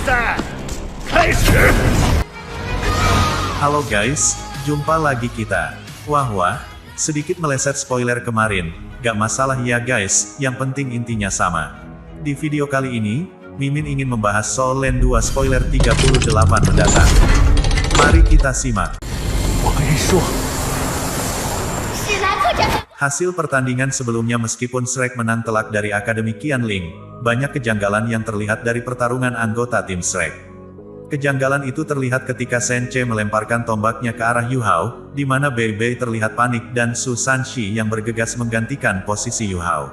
赛开始。 Halo guys, jumpa lagi kita. Wah, sedikit meleset spoiler kemarin. Gak masalah ya guys, yang penting intinya sama. Di video kali ini, Mimin ingin membahas Soul Land 2 spoiler 38 mendatang. Mari kita simak. 我跟你说， Hasil pertandingan sebelumnya meskipun Shrek menang telak dari Akademi Qianling, banyak kejanggalan yang terlihat dari pertarungan anggota tim Shrek. Kejanggalan itu terlihat ketika Shen-Che melemparkan tombaknya ke arah Yu Hao, di mana Bei Bei terlihat panik dan Su Sanxi yang bergegas menggantikan posisi Yu Hao.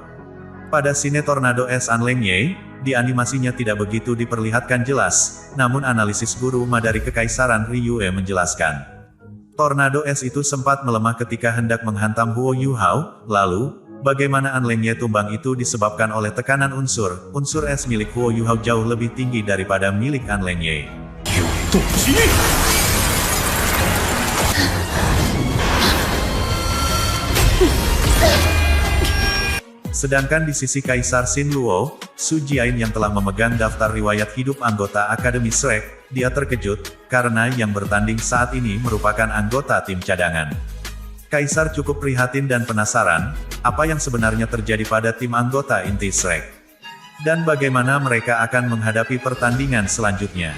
Pada scene Tornado S An Leng Ye, di animasinya tidak begitu diperlihatkan jelas, namun analisis guru Ma dari Kekaisaran Ryue menjelaskan. Tornado S itu sempat melemah ketika hendak menghantam Huo Yu Hao, lalu, bagaimana An Leng Ye tumbang itu disebabkan oleh tekanan unsur S milik Huo Yu Hao jauh lebih tinggi daripada milik An Leng Ye. 有动机。 Sedangkan di sisi Kaisar Xin Luo, Su Jiain yang telah memegang daftar riwayat hidup anggota Akademi Shrek, dia terkejut, karena yang bertanding saat ini merupakan anggota tim cadangan. Kaisar cukup prihatin dan penasaran, apa yang sebenarnya terjadi pada tim anggota inti Shrek. Dan bagaimana mereka akan menghadapi pertandingan selanjutnya.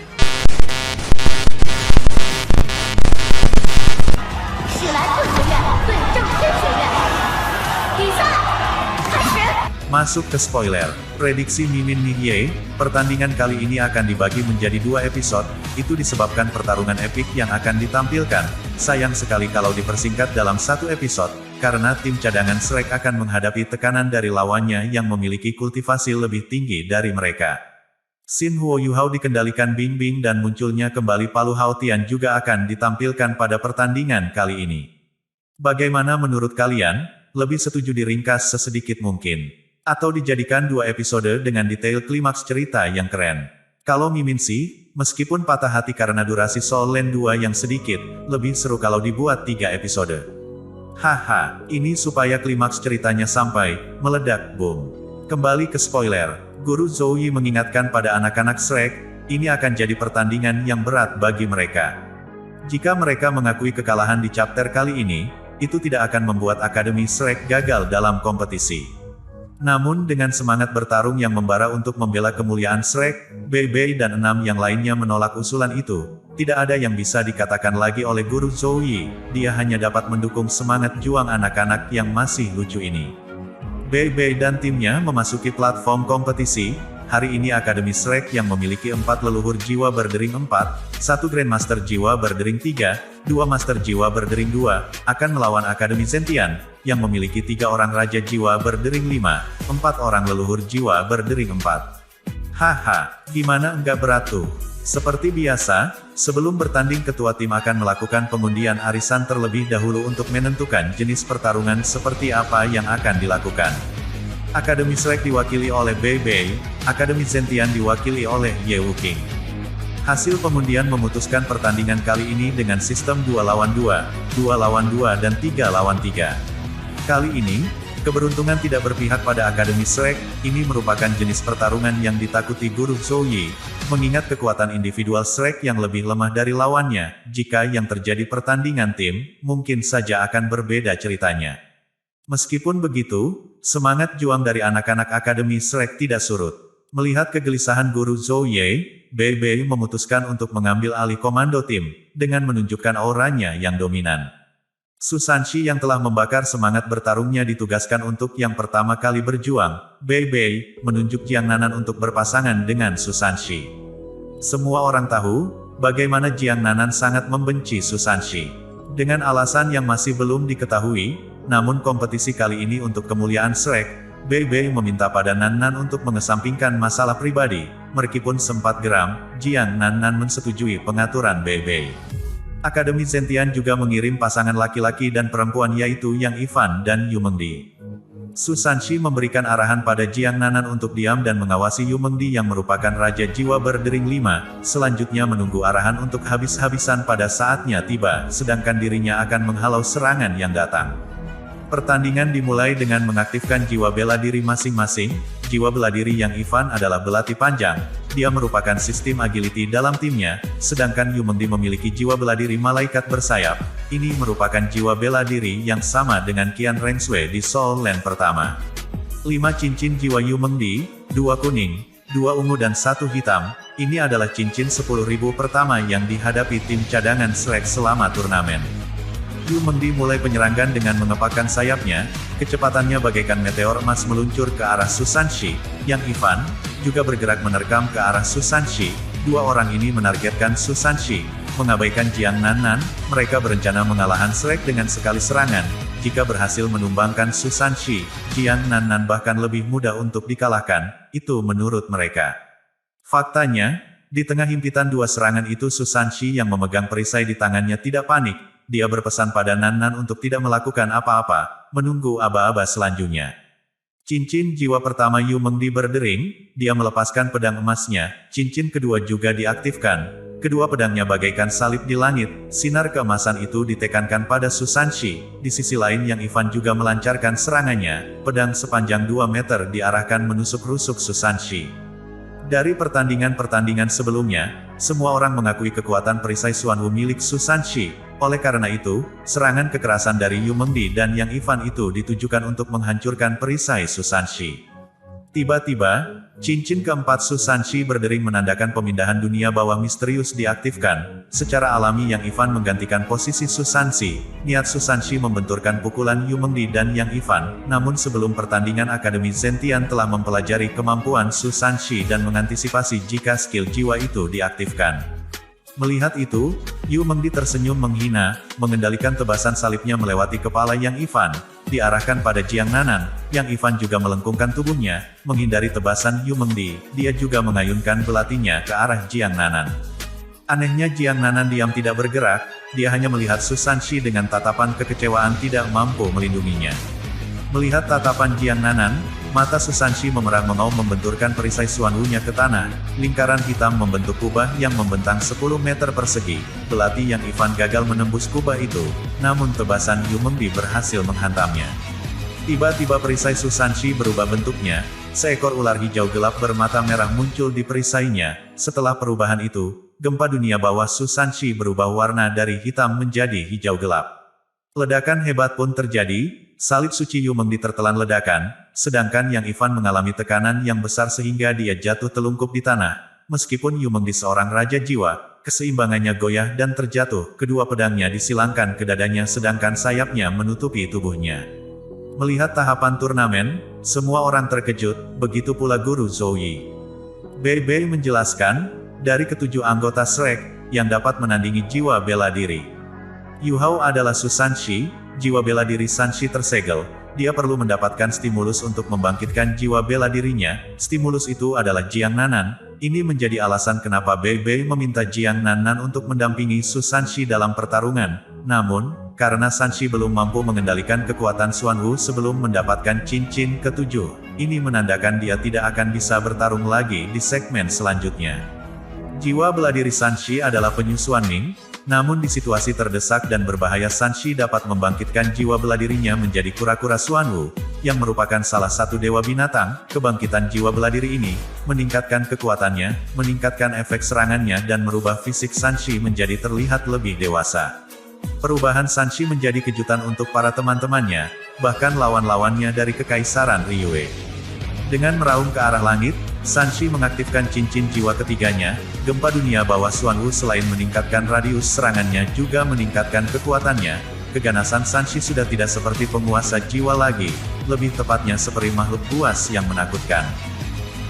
Masuk ke spoiler, prediksi Mimin Nihye, pertandingan kali ini akan dibagi menjadi 2 episode, itu disebabkan pertarungan epik yang akan ditampilkan. Sayang sekali kalau dipersingkat dalam 1 episode, karena tim cadangan Shrek akan menghadapi tekanan dari lawannya yang memiliki kultivasi lebih tinggi dari mereka. Xin Huo Yu Hao dikendalikan Bing Bing dan munculnya kembali Palu Hao Tian juga akan ditampilkan pada pertandingan kali ini. Bagaimana menurut kalian? Lebih setuju diringkas sesedikit mungkin? Atau dijadikan 2 episode dengan detail klimaks cerita yang keren. Kalau Mimin sih, meskipun patah hati karena durasi Soul Land 2 yang sedikit, lebih seru kalau dibuat 3 episode. Haha, ini supaya klimaks ceritanya sampai, meledak, boom. Kembali ke spoiler, Guru Zhou Yi mengingatkan pada anak-anak Shrek, ini akan jadi pertandingan yang berat bagi mereka. Jika mereka mengakui kekalahan di chapter kali ini, itu tidak akan membuat Akademi Shrek gagal dalam kompetisi. Namun dengan semangat bertarung yang membara untuk membela kemuliaan Shrek, Bei Bei dan 6 yang lainnya menolak usulan itu. Tidak ada yang bisa dikatakan lagi oleh Guru Zhou Yi, dia hanya dapat mendukung semangat juang anak-anak yang masih lucu ini. Bei Bei dan timnya memasuki platform kompetisi. Hari ini Akademi Shrek yang memiliki 4 leluhur jiwa berdering 4, 1 Grandmaster jiwa berdering 3, 2 Master jiwa berdering 2, akan melawan Akademi Zentian, yang memiliki 3 orang Raja jiwa berdering 5, 4 orang leluhur jiwa berdering 4. Haha, gimana enggak berat tuh? Seperti biasa, sebelum bertanding ketua tim akan melakukan pengundian arisan terlebih dahulu untuk menentukan jenis pertarungan seperti apa yang akan dilakukan. Akademi Shrek diwakili oleh Bei Bei, Akademi Zentian diwakili oleh Ye Wuqing. Hasil pengundian memutuskan pertandingan kali ini dengan sistem 2 lawan 2, 2 lawan 2 dan 3 lawan 3. Kali ini, keberuntungan tidak berpihak pada Akademi Shrek, ini merupakan jenis pertarungan yang ditakuti Guru Zhou Yi, mengingat kekuatan individual Shrek yang lebih lemah dari lawannya, jika yang terjadi pertandingan tim, mungkin saja akan berbeda ceritanya. Meskipun begitu, semangat juang dari anak-anak Akademi Shrek tidak surut. Melihat kegelisahan Guru Zhou Yi, Bei Bei memutuskan untuk mengambil alih komando tim, dengan menunjukkan auranya yang dominan. Su Sanxi yang telah membakar semangat bertarungnya ditugaskan untuk yang pertama kali berjuang. Bei Bei menunjuk Jiang Nanan untuk berpasangan dengan Su Sanxi. Semua orang tahu, bagaimana Jiang Nanan sangat membenci Su Sanxi. Dengan alasan yang masih belum diketahui, namun kompetisi kali ini untuk kemuliaan Shrek, Bei Bei meminta pada Nan Nan untuk mengesampingkan masalah pribadi. Meskipun sempat geram, Jiang Nan mensetujui pengaturan Bei Bei. Akademi Zentian juga mengirim pasangan laki-laki dan perempuan yaitu Yang Ivan dan Yu Mengdi. Su Sanxi memberikan arahan pada Jiang Nanan untuk diam dan mengawasi Yu Mengdi yang merupakan Raja Jiwa Berdering 5, selanjutnya menunggu arahan untuk habis-habisan pada saatnya tiba, sedangkan dirinya akan menghalau serangan yang datang. Pertandingan dimulai dengan mengaktifkan jiwa bela diri masing-masing. Jiwa bela diri yang Ivan adalah belati panjang. Dia merupakan sistem agility dalam timnya, sedangkan Yu Mengdi memiliki jiwa bela diri malaikat bersayap. Ini merupakan jiwa bela diri yang sama dengan Qian Rengshui di Soul Land pertama. 5 cincin jiwa Yu Mengdi, 2 kuning, 2 ungu dan 1 hitam. Ini adalah cincin 10.000 pertama yang dihadapi tim cadangan Shrek selama turnamen. Yu Mengdi mulai penyerangan dengan mengepakkan sayapnya, kecepatannya bagaikan meteor emas meluncur ke arah Susanshi, yang Ivan juga bergerak menerkam ke arah Susanshi. Dua orang ini menargetkan Susanshi, mengabaikan Jiang Nannan. Mereka berencana mengalahkan Shrek dengan sekali serangan. Jika berhasil menumbangkan Susanshi, Jiang Nannan bahkan lebih mudah untuk dikalahkan, itu menurut mereka. Faktanya, di tengah himpitan dua serangan itu Susanshi yang memegang perisai di tangannya tidak panik. Dia berpesan pada Nannan untuk tidak melakukan apa-apa, menunggu aba-aba selanjutnya. Cincin jiwa pertama Yu Mengdi berdering, dia melepaskan pedang emasnya, cincin kedua juga diaktifkan. Kedua pedangnya bagaikan salib di langit, sinar keemasan itu ditekankan pada Susanshi. Di sisi lain yang Ivan juga melancarkan serangannya, pedang sepanjang 2 meter diarahkan menusuk rusuk Susanshi. Dari pertandingan-pertandingan sebelumnya, semua orang mengakui kekuatan perisai Xuanwu milik Susanshi. Oleh karena itu, serangan kekerasan dari Yu Mengdi dan Yang Ivan itu ditujukan untuk menghancurkan perisai Susanshi. Tiba-tiba, cincin keempat Susanshi berdering menandakan pemindahan dunia bawah misterius diaktifkan. Secara alami Yang Ivan menggantikan posisi Susanshi. Niat Susanshi membenturkan pukulan Yu Mengdi dan Yang Ivan, namun sebelum pertandingan Akademi Zentian telah mempelajari kemampuan Susanshi dan mengantisipasi jika skill jiwa itu diaktifkan. Melihat itu, Yu Mengdi tersenyum menghina, mengendalikan tebasan salibnya melewati kepala Yang Ivan, diarahkan pada Jiang Nannan. Yang Ivan juga melengkungkan tubuhnya, menghindari tebasan Yu Mengdi. Dia juga mengayunkan belatinya ke arah Jiang Nannan. Anehnya Jiang Nannan diam tidak bergerak, dia hanya melihat Susanshi dengan tatapan kekecewaan tidak mampu melindunginya. Melihat tatapan Jiang Nannan, mata Susanshi memerah-mengaum membenturkan perisai Xuanwu-nya ke tanah. Lingkaran hitam membentuk kubah yang membentang 10 meter persegi. Belati yang Ivan gagal menembus kubah itu, namun tebasan Yu Mengdi berhasil menghantamnya. Tiba-tiba perisai Susanshi berubah bentuknya. Seekor ular hijau gelap bermata merah muncul di perisainya. Setelah perubahan itu, gempa dunia bawah Susanshi berubah warna dari hitam menjadi hijau gelap. Ledakan hebat pun terjadi. Salib suci Yu Mengdi tertelan ledakan, sedangkan Yang Ivan mengalami tekanan yang besar sehingga dia jatuh telungkup di tanah. Meskipun Yu Mengdi seorang raja jiwa, keseimbangannya goyah dan terjatuh, kedua pedangnya disilangkan ke dadanya sedangkan sayapnya menutupi tubuhnya. Melihat tahapan turnamen, semua orang terkejut, begitu pula guru Zhou Yi. Bei Bei menjelaskan, dari ketujuh anggota Shrek, yang dapat menandingi jiwa bela diri Yu Hao adalah Susanshi. Jiwa bela diri Sanshi tersegel, dia perlu mendapatkan stimulus untuk membangkitkan jiwa bela dirinya. Stimulus itu adalah Jiang Nannan. Ini menjadi alasan kenapa Bei Bei meminta Jiang Nannan untuk mendampingi Susanshi dalam pertarungan. Namun, karena Sanshi belum mampu mengendalikan kekuatan Xuanwu sebelum mendapatkan cincin ketujuh, ini menandakan dia tidak akan bisa bertarung lagi di segmen selanjutnya. Jiwa bela diri Sanshi adalah penyusuan Ming. Namun di situasi terdesak dan berbahaya Sanshi dapat membangkitkan jiwa bela dirinya menjadi kura-kura Xuanwu, yang merupakan salah satu dewa binatang. Kebangkitan jiwa bela diri ini, meningkatkan kekuatannya, meningkatkan efek serangannya dan merubah fisik Sanshi menjadi terlihat lebih dewasa. Perubahan Sanshi menjadi kejutan untuk para teman-temannya, bahkan lawan-lawannya dari Kekaisaran Liyue. Dengan meraung ke arah langit, Sanshi mengaktifkan cincin jiwa ketiganya. Gempa dunia bawah Xuanwu selain meningkatkan radius serangannya juga meningkatkan kekuatannya. Keganasan Sanshi sudah tidak seperti penguasa jiwa lagi, lebih tepatnya seperti makhluk buas yang menakutkan.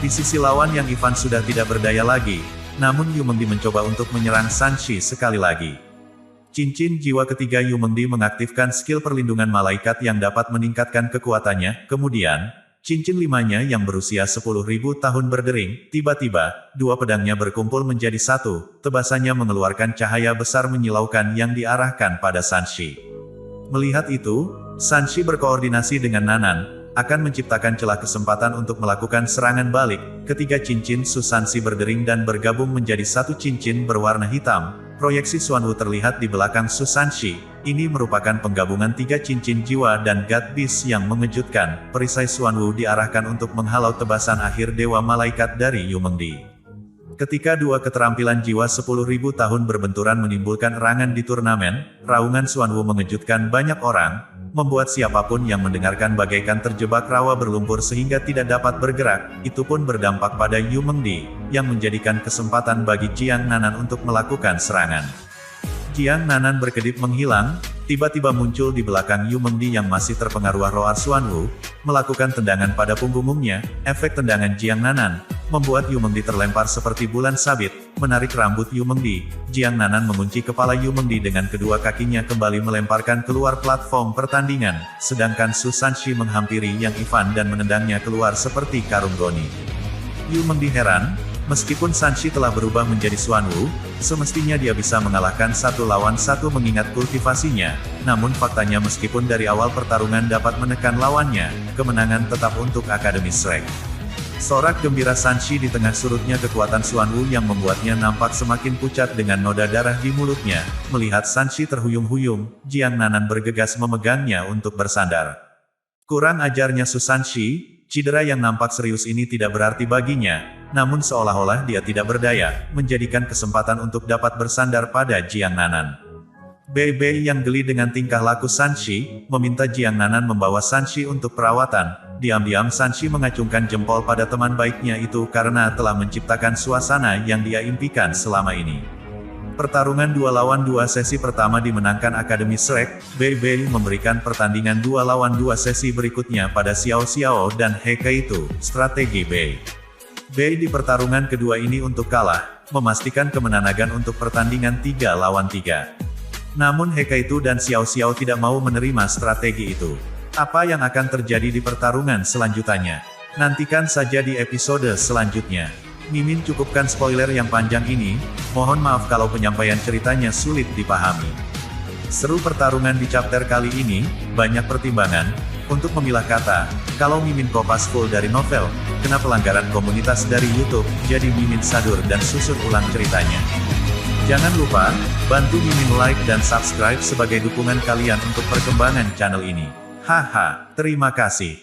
Di sisi lawan Yang Ivan sudah tidak berdaya lagi, namun Yu Mengdi mencoba untuk menyerang Sanshi sekali lagi. Cincin jiwa ketiga Yu Mengdi mengaktifkan skill perlindungan malaikat yang dapat meningkatkan kekuatannya. Kemudian, cincin limanya yang berusia 10.000 tahun berdering, tiba-tiba, dua pedangnya berkumpul menjadi satu, tebasannya mengeluarkan cahaya besar menyilaukan yang diarahkan pada Sanshi. Melihat itu, Sanshi berkoordinasi dengan Nannan, akan menciptakan celah kesempatan untuk melakukan serangan balik. Ketiga cincin Susanshi berdering dan bergabung menjadi satu cincin berwarna hitam. Proyeksi Xuanwu terlihat di belakang Susanshi. Ini merupakan penggabungan 3 cincin jiwa dan God Beast yang mengejutkan. Perisai Xuanwu diarahkan untuk menghalau tebasan akhir Dewa Malaikat dari Yu Mengdi. Ketika dua keterampilan jiwa 10.000 tahun berbenturan menimbulkan erangan di turnamen, raungan Xuanwu mengejutkan banyak orang, membuat siapapun yang mendengarkan bagaikan terjebak rawa berlumpur sehingga tidak dapat bergerak. Itu pun berdampak pada Yu Mengdi, yang menjadikan kesempatan bagi Jiang Nanan untuk melakukan serangan. Jiang Nanan berkedip menghilang, tiba-tiba muncul di belakang Yu Mengdi yang masih terpengaruh roar Xuanwu, melakukan tendangan pada punggungnya. Efek tendangan Jiang Nanan membuat Yu Mengdi terlempar seperti bulan sabit, menarik rambut Yu Mengdi. Jiang Nanan mengunci kepala Yu Mengdi dengan kedua kakinya kembali melemparkan keluar platform pertandingan, sedangkan Su Sanshi menghampiri Yang Ivan dan menendangnya keluar seperti karung goni. Yu Mengdi heran, meskipun Sanshi telah berubah menjadi Xuanwu, semestinya dia bisa mengalahkan 1 lawan 1 mengingat kultivasinya, namun faktanya meskipun dari awal pertarungan dapat menekan lawannya, kemenangan tetap untuk Akademi Shrek. Sorak gembira Sanshi di tengah surutnya kekuatan Xuanwu yang membuatnya nampak semakin pucat dengan noda darah di mulutnya. Melihat Sanshi terhuyung-huyung, Jiang Nanan bergegas memegangnya untuk bersandar. Kurang ajarnya Su Sanshi, cedera yang nampak serius ini tidak berarti baginya, namun seolah-olah dia tidak berdaya, menjadikan kesempatan untuk dapat bersandar pada Jiang Nanan. Bei yang geli dengan tingkah laku Sanshi, meminta Jiang Nanan membawa Sanshi untuk perawatan. Diam-diam Sanshi mengacungkan jempol pada teman baiknya itu karena telah menciptakan suasana yang dia impikan selama ini. Pertarungan 2 lawan 2 sesi pertama dimenangkan Akademi Shrek. Bei memberikan pertandingan 2 lawan 2 sesi berikutnya pada Xiao Xiao dan He Keitu. Strategi Bei di pertarungan kedua ini untuk kalah, memastikan kemenangan untuk pertandingan 3 lawan 3. Namun He Keitu dan Xiao Xiao tidak mau menerima strategi itu. Apa yang akan terjadi di pertarungan selanjutnya? Nantikan saja di episode selanjutnya. Mimin cukupkan spoiler yang panjang ini, mohon maaf kalau penyampaian ceritanya sulit dipahami. Seru pertarungan di chapter kali ini, banyak pertimbangan, untuk memilah kata, kalau Mimin kopas full dari novel, kena pelanggaran komunitas dari YouTube, jadi Mimin sadur dan susun ulang ceritanya. Jangan lupa, bantu Mimin like dan subscribe sebagai dukungan kalian untuk perkembangan channel ini. Haha, terima kasih.